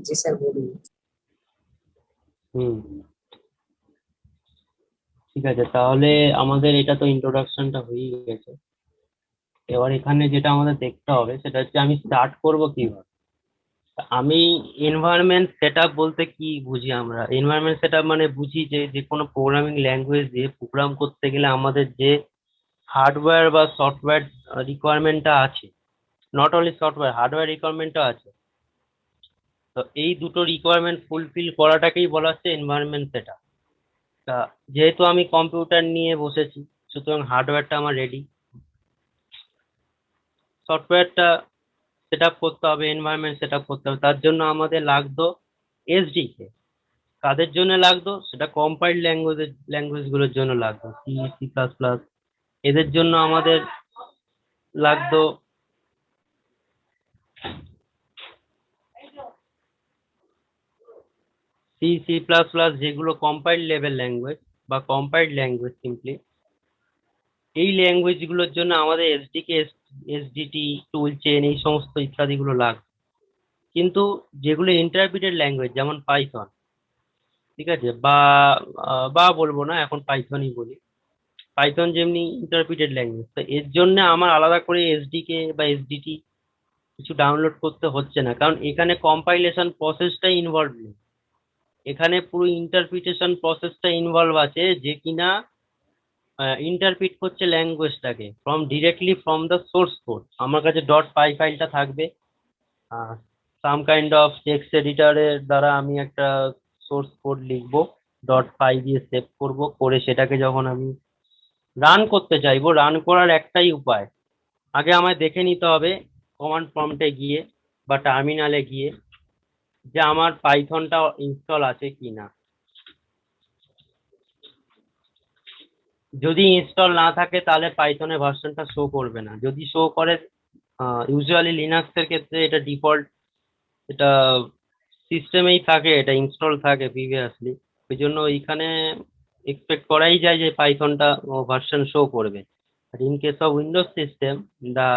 জি sir বলুন। হুম, ঠিক আছে, তাহলে আমাদের এটা তো ইন্ট্রোডাকশনটা হয়ে গেছে। এবার এখানে যেটা আমাদের দেখতে হবে সেটা হচ্ছে আমি স্টার্ট করব কিভাবে। আমি এনভায়রনমেন্ট সেটআপ বলতে কি বুঝি? আমরা এনভায়রনমেন্ট সেটআপ মানে বুঝি যে যে কোনো প্রোগ্রামিং ল্যাঙ্গুয়েজ দিয়ে প্রোগ্রাম করতে গেলে আমাদের যে হার্ডওয়্যার বা সফটওয়্যার রিকোয়ারমেন্টটা আছে, নট অনলি সফটওয়্যার, হার্ডওয়্যার রিকোয়ারমেন্টও আছে। তো এই দুটো রিকোয়ারমেন্ট ফুলফিল করাটাকেই বলা হচ্ছে এনভায়রনমেন্ট সেটআপ। তা যেহেতু আমি কম্পিউটার নিয়ে বসেছি, সুতরাং হার্ডওয়্যারটা আমার রেডি, সফটওয়্যারটা সেট আপ করতে হবে, এনভায়রনমেন্ট সেট আপ করতে হবে। তার জন্য আমাদের লাগতো এসডিকে। কাদের জন্য লাগতো? সেটা কম্পাইল্ড ল্যাঙ্গুয়েজ গুলোর জন্য লাগতো, সি, সি প্লাস প্লাস, এদের জন্য আমাদের লাগতো সি, সি প্লাস প্লাস, যেগুলো কম্পাইল্ড লেভেল ল্যাঙ্গুয়েজ বা কম্পাইল্ড ল্যাঙ্গুয়েজ সিম্পলি। এই ল্যাঙ্গুয়েজ গুলোর জন্য আমাদের এসডিকে, এসডিটি, টুল চেন, এই সমস্ত ইত্যাদিগুলো লাগবে। কিন্তু যেগুলো ইন্টারপ্রিটেড ল্যাঙ্গুয়েজ, যেমন পাইথন, ঠিক আছে, বা বলবো না, এখন পাইথনই বলি। পাইথন যেমনি ইন্টারপ্রিটেড ল্যাঙ্গুয়েজ, তো এর জন্য আমার আলাদা করে এসডিকে বা এসডিটি কিছু ডাউনলোড করতে হচ্ছে না, কারণ এখানে কম্পাইলেশন প্রসেসটাই ইনভলভ নেই। এখানে পুরো ইন্টারপ্রিটেশন প্রসেসটা ইনভলভ আছে, যে কিনা ইন্টারপ্রিট করছে ল্যাঙ্গুয়েজটাকে directly from the source code. আমার কাছে ডট পাই ফাইলটা থাকবে, সাম কাইন্ড অফ টেক্সট এডিটরের দ্বারা আমি একটা সোর্স কোড লিখবো, ডট পাই দিয়ে সেভ করব, করে সেটাকে যখন আমি রান করতে চাইবো, রান করার একটাই উপায়, আগে আমায় দেখে নিতে হবে কমান্ড প্রম্পটে গিয়ে বা টার্মিনালে গিয়ে যে আমার পাইথনটা ইনস্টল আছে কিনা। যদি ইনস্টল না থাকে তাহলে পাইথনের ভার্সনটা শো করবে না। যদি শো করে, ইউজুয়ালি লিনাক্সের ক্ষেত্রে এটা ডিফল্ট, এটা সিস্টেমেই থাকে, এটা ইনস্টল থাকে প্রিভিয়াসলি। ওই জন্য ওইখানে এক্সপেক্ট করাই যায় যে পাইথনটা ভার্সন শো করবে। আর in case of Windows system, the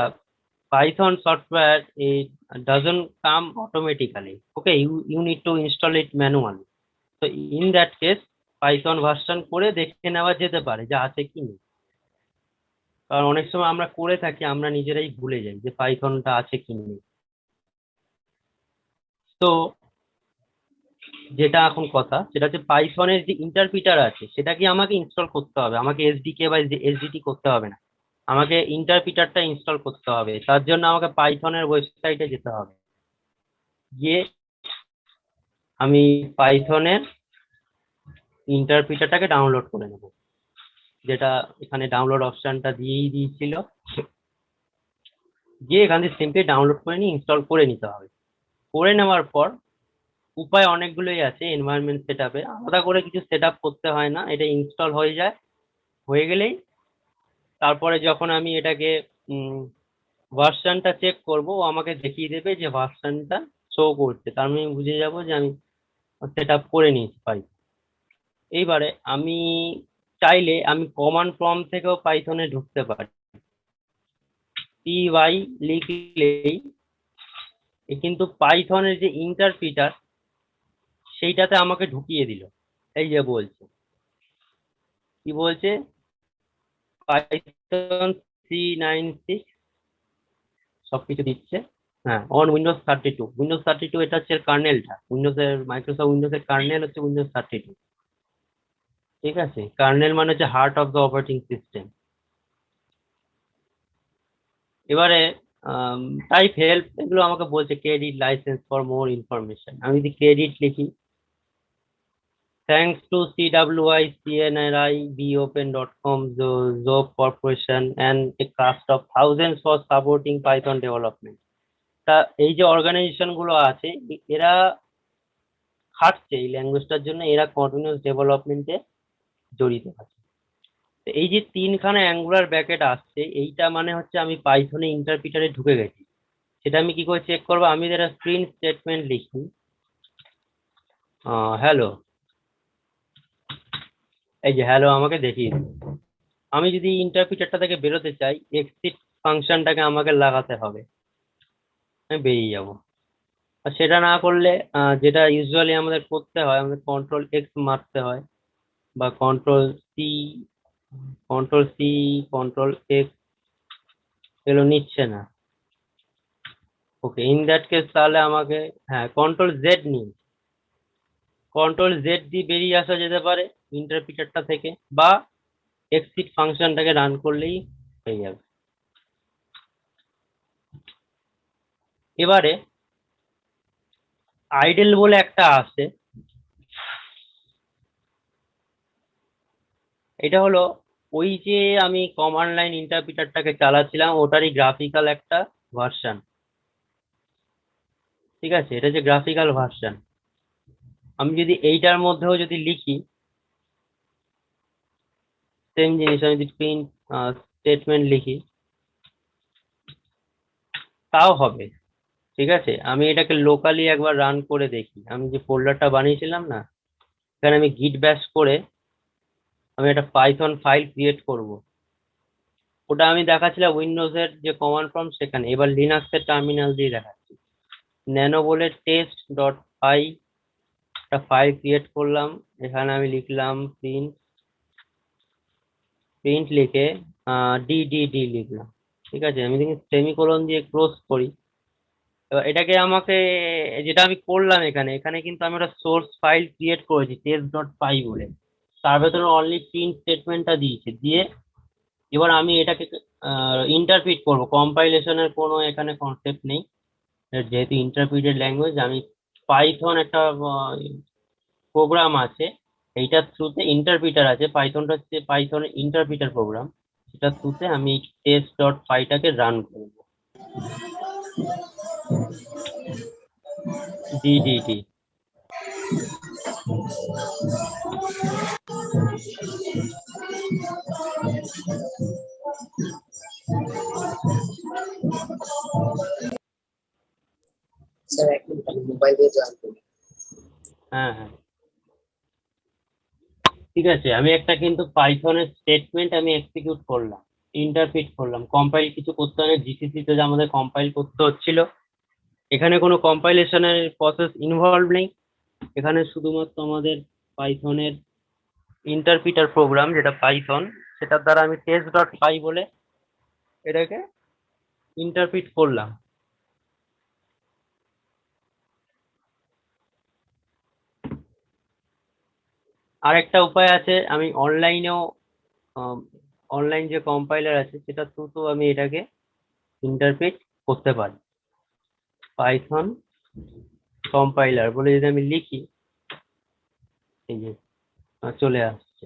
Python software, it doesn't come automatically. Okay, you need to install it manually. So in that case, Python version করে দেখে নেওয়া যেতে পারে যে আছে কি নেই। কারণ অনেক সময় আমরা করে থাকি, আমরা নিজেরাই ভুলে যাই যে পাইথনটা আছে কি নেই। তো যেটা এখন কথা, সেটা হচ্ছে পাইথনের যে ইন্টারপ্রিটার আছে সেটা কি আমাকে ইনস্টল করতে হবে? আমাকে এসডিকে বা এসডিটি করতে হবে না, আমাকে ইন্টারপ্রিটারটা ইনস্টল করতে হবে। তার জন্য আমাকে পাইথনের ওয়েবসাইটে যেতে হবে, গিয়ে আমি পাইথনের ইন্টারপ্রিটারটাকে ডাউনলোড করে নেব, যেটা এখানে ডাউনলোড অপশনটা দিয়েই দিয়েছিল। গিয়ে এখান থেকে সিম্পলি ডাউনলোড করে নিয়ে ইনস্টল করে নিতে হবে। করে নেওয়ার পর উপায় অনেকগুলোই আছে এনভায়রনমেন্ট সেট আপে, আলাদা করে কিছু সেট আপ করতে হয় না, এটা ইনস্টল হয়ে যায়। হয়ে গেলেই তারপরে যখন আমি এটাকে ভার্সনটা চেক করব, ও আমাকে দেখিয়ে দেবে যে ভার্সনটা শো করছে, তার মানে বুঝে যাব যে আমি সেট আপ করে নিয়েছি পাই। এইবারে আমি চাইলে আমি কমান্ড প্রম্পট থেকেও পাইথনে ঢুকতে পারি। py লিখলেই কিন্তু পাইথনের যে ইন্টারপ্রিটার সেইটাতে আমাকে ঢুকিয়ে দিল। এই যে বলছে, কি বলছে, পাইথন 396 সবকিছু দিচ্ছে। হ্যাঁ, অন উইন্ডোজ 32, এটা হচ্ছে কার্নেলটা, মাইক্রোসফট উইন্ডোজের কার্নেল হচ্ছে উইন্ডোজ 32। ঠিক আছে, কার্নেল মানে হচ্ছে heart of the operating system. এবারে টাইপ হেল্প, এগুলো আমাকে বলছে credit licence for more information. আমি যদি ক্রেডিট লিখি, thanks to CWICNRIBOpen.com, Zope Corporation, and a cast of thousands for supporting Python development. তা এই যে অর্গানাইজেশন গুলো আছে, এরা খাটছে এই ল্যাঙ্গুয়েজটার জন্য, এরা কন্টিনিউয়াস ডেভেলপমেন্টে জড়িত আছে। তো এই যে তিনখানা অ্যাঙ্গুলার ব্র্যাকেট আসছে, এইটা মানে হচ্ছে আমি পাইথনে ইন্টারপ্রিটারে ঢুকে গেছি। সেটা আমি কি করে চেক করবো? আমি যেটা প্রিন্ট স্টেটমেন্ট লিখি, হ্যালো, এই যে হ্যালো আমাকে দেখিয়ে দিল। আমি যদি ইন্টারপ্রিটারটা থেকে বেরোতে চাই, এক্সিট ফাংশনটাকে আমাকে লাগাতে হবে, আমি বেরিয়ে যাব। আর সেটা না করলে যেটা ইউজুয়ালি আমাদের করতে হয়, আমাদের কন্ট্রোল এক্স মারতে হয়, বা সি কন্ট্রোল কন্ট্রোল এক্স, এগুলো নিচ্ছে না। ওকে, ইন দ্যাট কেস তাহলে আমাকে, হ্যাঁ, কন্ট্রোল জেড নিন। কন্ট্রোল জেড দিয়ে বেরিয়ে আসা যেতে পারে ইন্টারপ্রিটারটা থেকে, বা এক্সিট ফাংশনটাকে রান করলেই হয়ে যাবে। এবারে আইডেল বলে একটা আছে, এটা হলো ওই যে আমি কমান্ড লাইন ইন্টারপ্রিটারটাকে চালাচ্ছিলাম ওটারই গ্রাফিক্যাল একটা ভার্সন। ঠিক আছে, এটা যে গ্রাফিক্যাল ভার্সন, আমি যদি এইটার মধ্যেও যদি লিখি সেম জিনিস, আমি যদি প্রিন্ট স্টেটমেন্ট লিখি তাও হবে। ঠিক আছে, আমি এটাকে লোকালি একবার রান করে দেখি। আমি যে ফোল্ডারটা বানিয়েছিলাম না, এখানে আমি গিট ব্যাশ করে আমি একটা পাইথন ফাইল ক্রিয়েট করব। ওটা আমি দেখাচ্ছিলাম উইন্ডোজের যে কমান্ড প্রম্পট সেখানে, এবার লিনাক্সের টার্মিনাল দিয়ে দেখাচ্ছি। ন্যানো বলে টেস্ট ডট পাই একটা ফাইল ক্রিয়েট করলাম। এখানে আমি লিখলাম প্রিন্ট, প্রিন্ট লিখে ডি ডি ডি লিখলাম। ঠিক আছে, আমি দেখি সেমিকোলন দিয়ে ক্লোজ করি। এবার এটাকে আমাকে, যেটা আমি করলাম এখানে, এখানে কিন্তু আমি একটা সোর্স ফাইল ক্রিয়েট করেছি টেস্ট ডট পাই বলে। তার ভেতরে অনলি প্রিন্ট স্টেটমেন্টটা দিয়েছে দিয়ে, এবার আমি এটাকে ইন্টারপ্রিট করব। কম্পাইলেশনের কোনো এখানে কনসেপ্ট নেই, যেহেতু ইন্টারপ্রিটেড ল্যাঙ্গুয়েজ। আমি পাইথন একটা প্রোগ্রাম আছে, এইটার থ্রুতে ইন্টারপ্রিটার আছে, পাইথনটা হচ্ছে পাইথনের ইন্টারপ্রিটার প্রোগ্রাম। সেটার থ্রুতে আমি টেস্ট ডট পাইটাকে রান করবো। D D D. স্যার এক মিনিট, আমি মোবাইল দিয়ে জয়েন করি। হ্যাঁ হ্যাঁ, ঠিক আছে, আমি একটা কিন্তু পাইথনের স্টেটমেন্ট আমি এক্সিকিউট করলাম, ইন্টারপ্রিট করলাম। কম্পাইল কিছু করতে হবে, জিসিসি তে যে আমাদের কম্পাইল করতে হচ্ছিল, এখানে কোনো কম্পাইলেশনের প্রসেস ইনভলভ নেই। এখানে শুধুমাত্র আমাদের পাইথনের ইন্টারপ্রিটার প্রোগ্রাম যেটা পাইথন, সেটার দ্বারা আমি টেস্ট ডট পাই বলে এটাকে ইন্টারপ্রিট করলাম। আরেকটা উপায় আছে, আমি অনলাইনেও, অনলাইন যে কম্পাইলার আছে সেটা থ্রুতেও আমি এটাকে ইন্টারপ্রিট করতে পারি। পাইথন কম্পাইলার বলে যদি আমি লিখি, এই যে চলে আসছে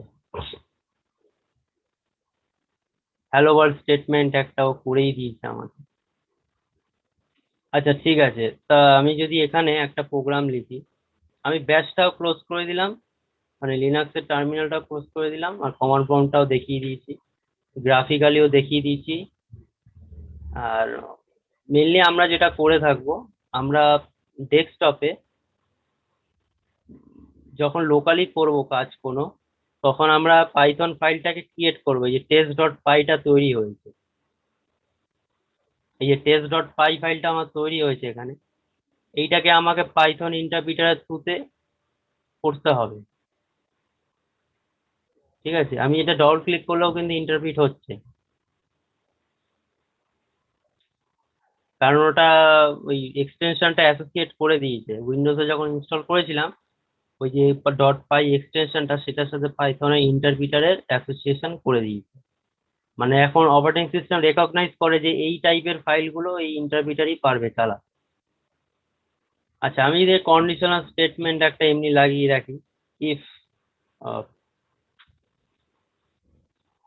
হ্যালো ওয়ার্ল্ড স্টেটমেন্ট, একটাও করেই দিয়েছে আমাকে। আচ্ছা ঠিক আছে, তা আমি যদি এখানে একটা প্রোগ্রাম লিখি, আমি ব্যাশটাও ক্লোজ করে দিলাম, মানে লিনাক্সের টার্মিনালটাও ক্লোজ করে দিলাম, আর কমান্ড প্রম্পটটাও দেখিয়ে দিয়েছি, গ্রাফিক্যালিও দেখিয়ে দিয়েছি। আর মেনলি আমরা যেটা করে থাকবো, আমরা ডেস্কটপে যখন লোকালি করব কাজ কোনো, তখন আমরা পাইথন ফাইলটাকে ক্রিয়েট করবো। এই যে টেস্ট ডট পাইটা তৈরি হয়েছে, এই যে টেস্ট ডট পাই ফাইলটা আমার তৈরি হয়েছে এখানে, এইটাকে আমাকে পাইথন ইন্টারপ্রিটারের থ্রুতে করতে হবে। ঠিক আছে, আমি এটা ডবল ক্লিক করলেও কিন্তু ইন্টারপ্রিট হচ্ছে, কারণ ওটা ওই এক্সটেনশনটা অ্যাসোসিয়েট করে দিয়েছে উইন্ডোজে যখন ইনস্টল করেছিলাম। ওই যে ডট পাই এক্সটেনশনটা, সেটার সাথে পাইথনের ইন্টারপ্রিটারের অ্যাসোসিয়েশন করে দিয়েছে। মানে এখন অপারেটিং সিস্টেম রেকগনাইজ করে যে এই টাইপের ফাইলগুলো এই ইন্টারপ্রিটারই পারবে চালাতে। আচ্ছা, আমি যদি কন্ডিশনাল স্টেটমেন্ট একটা এমনি লাগিয়ে রাখি, ইফ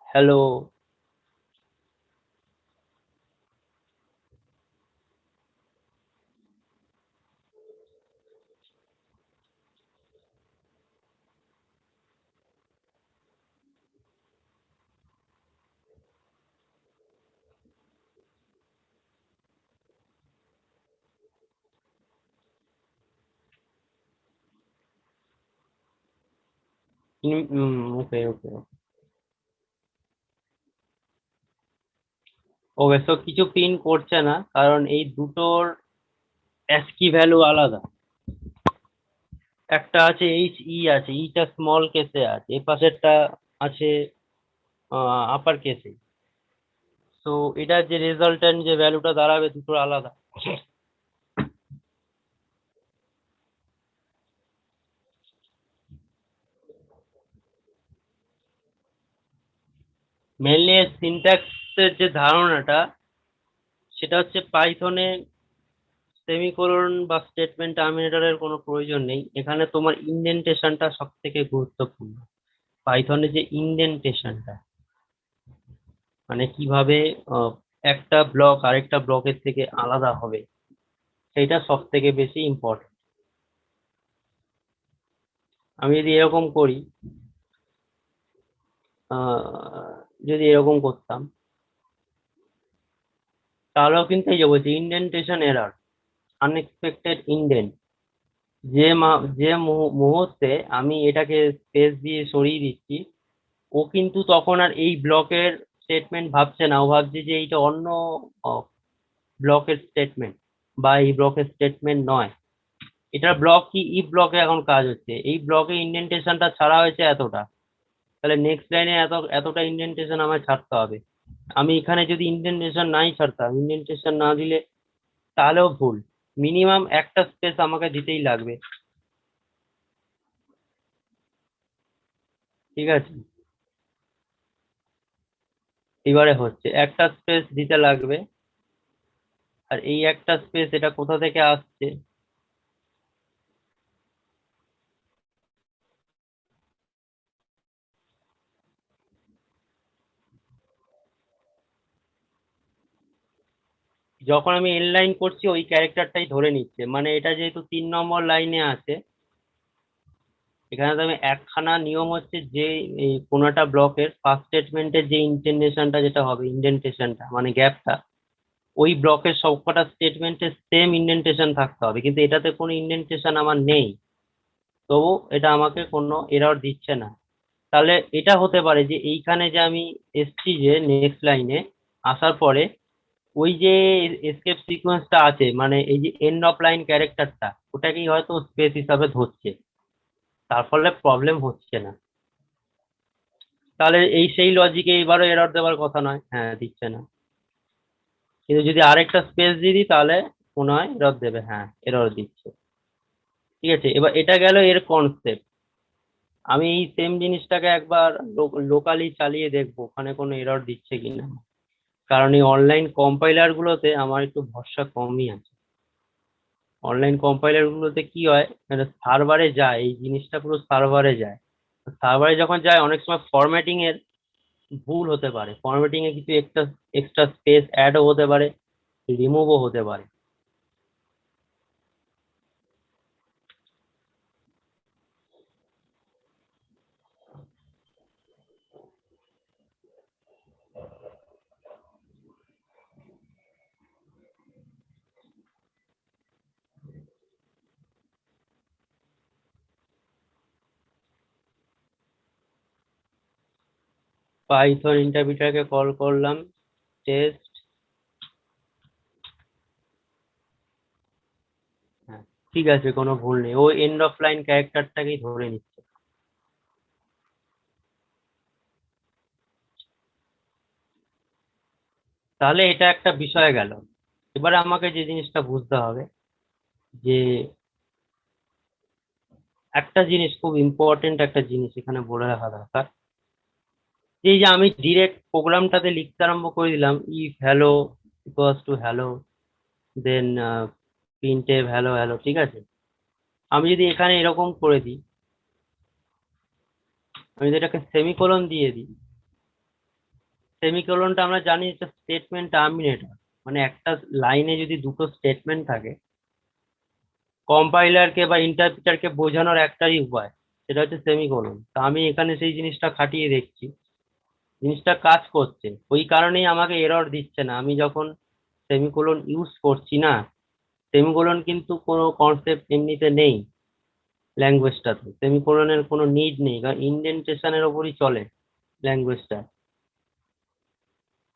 হ্যালো, ওকে ওকে ওকে, তো কিছু প্রিন্ট করছে না, কারণ এই দুটোর অ্যাস্কি ভ্যালু আলাদা, একটা আছে এইচ ই আছে, ইটা স্মল কেসে আছে, এ পাশেরটা আছে আপার কেসে। তো এটার যে রেজাল্টেন্ট যে ভ্যালুটা দাঁড়াবে দুটো আলাদা। মেনলি সিনট্যাক্সের যে ধারণাটা সেটা হচ্ছে পাইথনে সেমিকোলন বা স্টেটমেন্ট টার্মিনেটরের কোনো প্রয়োজন নেই, এখানে তোমার ইনডেন্টেশনটা সব থেকে গুরুত্বপূর্ণ। পাইথনে যে ইনডেন্টেশনটা মানে কিভাবে আহ, একটা ব্লক আরেকটা ব্লকের থেকে আলাদা হবে, সেইটা সব থেকে বেশি ইম্পর্টেন্ট। আমি যদি এরকম করি, যদি এরকম করতাম তাহলেও কিন্তু এই যে বলছি ইনডেন্টেশন এরর, আনএক্সপেক্টেড ইনডেন্ট, যে মুহূর্তে আমি এটাকে স্পেস দিয়ে সরিয়ে দিচ্ছি, ও কিন্তু তখন আর এই ব্লকের স্টেটমেন্ট ভাবছে না, ও ভাবছে যে এইটা অন্য ব্লকের স্টেটমেন্ট বা এই ব্লকের স্টেটমেন্ট নয়। এটা ব্লক কি ই ব্লকে এখন কাজ হচ্ছে, এই ব্লকে ইন্ডেন্টেশনটা ছাড়া হয়েছে এতটা, তাহলে নেক্সট লাইনে এতটা ইন্ডেন্টেশন আমায় ছাড়তে হবে। আমি এখানে যদি ইন্ডেন্টেশন নাই ছাড়তাম, ইন্ডেন্টেশন না দিলে তাহলেও ভুল, মিনিমাম একটা স্পেস আমাকে দিতেই লাগবে। ঠিক আছে, এবারে হচ্ছে একটা স্পেস দিতে লাগবে, আর এই একটা স্পেস এটা কোথা থেকে আসছে, যখন আমি এন লাইন করছি ওই ক্যারেক্টারটাই ধরে নিচ্ছে, মানে এটা যেহেতু 3 নম্বর লাইনে আছে, এখানে তো আমি একখানা নিয়ম হচ্ছে যে এই কোনোটা ব্লকের ফার্স্ট স্টেটমেন্টের যে ইন্ডেন্টেশনটা যেটা হবে, ইন্ডেন্টেশনটা মানে গ্যাপটা, ওই ব্লকের সবকটা স্টেটমেন্টের সেম ইন্ডেন্টেশন থাকতে হবে, কিন্তু এটাতে কোনো ইন্ডেন্টেশন আমার নেই, তবু এটা আমাকে কোনো এরর দিচ্ছে না। তাহলে এটা হতে পারে যে এইখানে যে আমি এসছি যে নেক্সট লাইনে আসার পরে ওই যে এসকেপ সিকোয়েন্সটা আছে, মানে এই যে এন্ড অফ লাইন ক্যারেক্টারটা, ওটাকেই হয়তো স্পেস হিসাবে ধরছে, তার ফলে প্রবলেম হচ্ছে না। তাহলে এই সেই লজিকে এবারও এরর দেওয়ার কথা নয়, হ্যাঁ দিচ্ছে না, কিন্তু যদি আরেকটা স্পেস দিয়ে দিই তাহলে মনে হয় এরর দেবে, হ্যাঁ এরর দিচ্ছে। ঠিক আছে, এবার এটা গেল এর কনসেপ্ট। আমি এই সেম জিনিসটাকে একবার লোকালি চালিয়ে দেখবো ওখানে কোনো এরর দিচ্ছে কিনা, কারণ এই অনলাইন কম্পাইলার গুলোতে আমার একটু ভরসা কমই আছে। অনলাইন কম্পাইলার গুলোতে কি হয়, সার্ভারে যায় এই জিনিসটা, পুরো সার্ভারে যায়, সার্ভারে যখন যায় অনেক সময় ফরম্যাটিং এর ভুল হতে পারে, ফরম্যাটিং এ কিছু এক্সট্রা এক্সট্রা স্পেস অ্যাডও হতে পারে, রিমুভও হতে পারে। পাইথন ইন্টারপ্রিটারকে কল করলাম, টেস্ট, হ্যাঁ ঠিক আছে কোনো ভুল নেই, ও এন্ড অফ লাইন ক্যারেক্টারটাকেই ধরে নিচ্ছে। তাহলে এটা একটা বিষয় গেল। এবারে আমাকে যে জিনিসটা বুঝতে হবে যে একটা জিনিস খুব ইম্পর্টেন্ট একটা জিনিস এখানে বলে রাখা দরকার, যে এই যে আমি ডিরেক্ট প্রোগ্রামটাতে লিখতে আরম্ভ করে দিলাম, if hello equals to hello, then printf hello hello, ঠিক আছে, আমি যদি এখানে এরকম করে দিই, আমি যদি এটাকে সেমিকোলন দিয়ে দিই, সেমিকোলনটা আমরা জানি এটা স্টেটমেন্ট টার্মিনেটর, মানে একটা লাইনে যদি দুটো স্টেটমেন্ট থাকে, কম্পাইলারকে বা ইন্টারপ্রিটারকে বোঝানোর একটাই উপায়, সেটা হচ্ছে সেমিকোলন। তা আমি এখানে সেই জিনিসটা খাটিয়ে দেখছি, জিনিসটা কাজ করছে, ওই কারণেই আমাকে এরর দিচ্ছে না। আমি যখন সেমিকোলন ইউজ করছি না, সেমিকোলন কিন্তু কোনো কনসেপ্ট এমনিতে নেই ল্যাঙ্গুয়েজটাতে, সেমিকোলনের কোনো নিড নেই, কারণ ইন্ডেন্টেশনের ওপরই চলে ল্যাঙ্গুয়েজটা।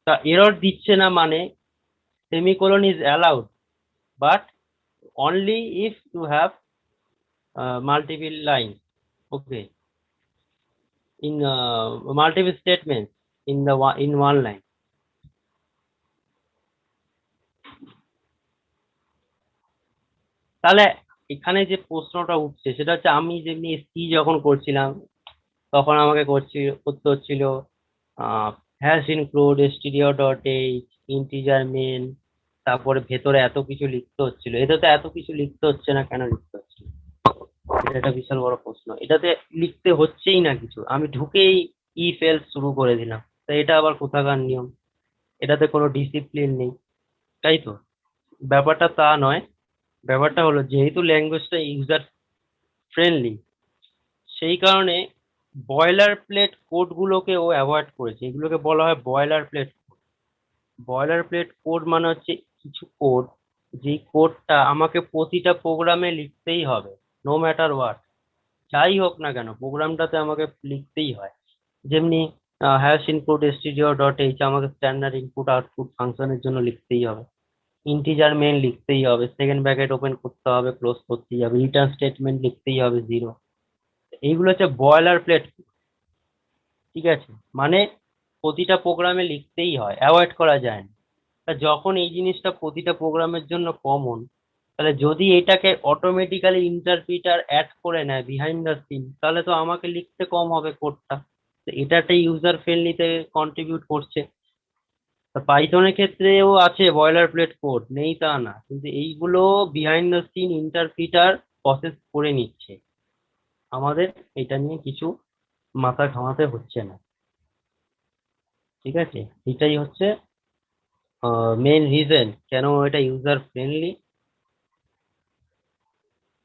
তা এরর দিচ্ছে না মানে semicolon is allowed, but only if you have multiple lines. Okay, in multiple statements in one line. তাহলে এখানে যে প্রশ্নটা উঠছে সেটা হচ্ছে, আমি যেমনি সি যখন করছিলাম তখন আমাকে করতে হচ্ছিল hash include stdio dot H integer main, তারপরে ভেতরে এত কিছু লিখতে হচ্ছিল। এটাতে এত কিছু লিখতে হচ্ছে না, কেন লিখতে হচ্ছে? এটা একটা বিশাল বড় প্রশ্ন। এটাতে লিখতে হচ্ছেই না কিছু, আমি ঢুকেই ইফ এলস শুরু করে দিলাম। তো এটা আবার কোথাকার নিয়ম? এটাতে কোনো ডিসিপ্লিন নেই, তাই তো? ব্যাপারটা তা নয়। ব্যাপারটা হলো, যেহেতু ল্যাঙ্গুয়েজটা ইউজার ফ্রেন্ডলি, সেই কারণে বয়লার প্লেট কোড গুলোকে ও অ্যাভয়েড করেছে। এগুলোকে বলা হয় boiler plate. Boiler plate code মানে হচ্ছে কিছু কোড, যেই কোডটা আমাকে প্রতিটা প্রোগ্রামে লিখতেই হবে, নো ম্যাটার হোয়াট। যাই হোক না কেন প্রোগ্রামটাতে আমাকে লিখতেই হয়। যেমনি hash input stdio dot H আমাকে স্ট্যান্ডার্ড ইনপুট আউটপুট ফাংশনের জন্য লিখতেই হবে, ইন্টিজার মেন লিখতেই হবে, সেকেন্ড ব্র্যাকেট ওপেন করতে হবে, ক্লোজ করতেই হবে, রিটার্ন স্টেটমেন্ট লিখতেই হবে 0। এইগুলো হচ্ছে বয়লার প্লেট। ঠিক আছে, মানে প্রতিটা প্রোগ্রামে লিখতেই হয়, অ্যাভয়েড করা যায় না। তা যখন এই জিনিসটা প্রতিটা প্রোগ্রামের জন্য কমন, তাহলে যদি এটাকে অটোমেটিক্যালি ইন্টারপ্রিটার অ্যাড করে নেয় বিহাইন্ড দ্য সিন, তাহলে তো আমাকে লিখতে কম হবে কোডটা। তো এটা একটা ইউজার ফ্রেন্ডলিতে কন্ট্রিবিউট করছে। পাইথনের ক্ষেত্রেও আছে বয়লার প্লেট কোড, নেই তা না, কিন্তু এইগুলো behind the scene interpreter process করে নিচ্ছে। আমাদের এটা নিয়ে কিছু মাথা ঘামাতে হচ্ছে না। ঠিক আছে, এটাই হচ্ছে মেইন রিজন কেন এটা ইউজার ফ্রেন্ডলি।